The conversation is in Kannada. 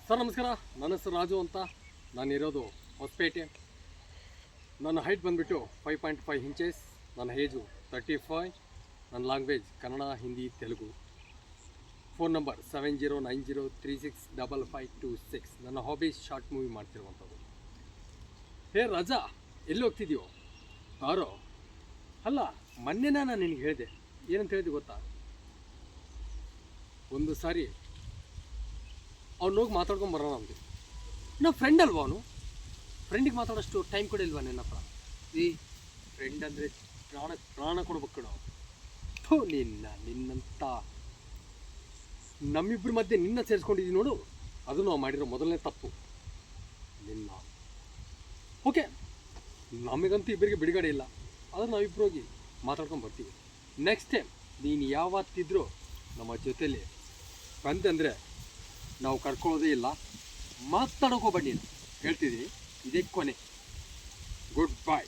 ಸರ್ ನಮಸ್ಕಾರ, ನನ್ನ ಹೆಸರು ರಾಜು ಅಂತ. ನಾನಿರೋದು ಹೊಸಪೇಟೆ. ನನ್ನ ಹೈಟ್ ಬಂದುಬಿಟ್ಟು 5.5 ಇಂಚಸ್. ನನ್ನ ಏಜು 35. ನನ್ನ language Kannada, Hindi, Telugu. Phone number 7090365526. ನನ್ನ ಹಾಬೀಸ್ ಶಾರ್ಟ್ ಮೂವಿ ಮಾಡ್ತಿರುವಂಥದ್ದು. ಹೇ ರಾಜಾ, ಎಲ್ಲಿ ಹೋಗ್ತಿದ್ಯೋ? ಬಾರೋ. ಅಲ್ಲ, ಮೊನ್ನೆನ ನಾನು ನಿನಗೆ ಹೇಳಿದೆ. ಏನಂತ ಹೇಳಿದೆ ಗೊತ್ತಾ? ಒಂದು ಸಾರಿ ಅವ್ನು ಹೋಗಿ ಮಾತಾಡ್ಕೊಂಡು ಬರೋಣ ನಮಗೆ. ನಾವು ಫ್ರೆಂಡ್ ಅಲ್ವಾ ಅವನು? ಫ್ರೆಂಡಿಗೆ ಮಾತಾಡೋಷ್ಟು ಟೈಮ್ ಕೊಡಿಲ್ವಾ ನಿನ್ನ ಹತ್ರ? ಈ ಫ್ರೆಂಡ್ ಅಂದರೆ ಪ್ರಾಣ ಕೊಡ್ಬೇಕು ಕಣೋ. ಥೋ, ನಿನ್ನಂಥ ನಮ್ಮಿಬ್ಬರ ಮಧ್ಯೆ ನಿನ್ನ ಸೇರಿಸ್ಕೊಂಡಿದ್ದೀವಿ ನೋಡು, ಅದು ನಾವು ಮಾಡಿರೋ ಮೊದಲನೇ ತಪ್ಪು. ನಿನ್ನ ಓಕೆ, ನಮಗಂತೂ ಇಬ್ಬರಿಗೆ ಬಿಡುಗಡೆ ಇಲ್ಲ. ಆದರೆ ನಾವಿಬ್ಬರು ಹೋಗಿ ಮಾತಾಡ್ಕೊಂಡು ಬರ್ತೀವಿ. ನೆಕ್ಸ್ಟ್ ಟೈಮ್ ನೀನು ಯಾವತ್ತಿದ್ರೂ ನಮ್ಮ ಜೊತೆಲಿ ಬಂತಂದರೆ ನಾವು ಕರ್ಕೊಳ್ಳೋದೇ ಇಲ್ಲ, ಮಾತಾಡೋಕೋಬೇಡಿ. ನೀನು ಹೇಳ್ತಿದ್ದೀನಿ, ಇದೇ ಕೊನೆ. Good bye.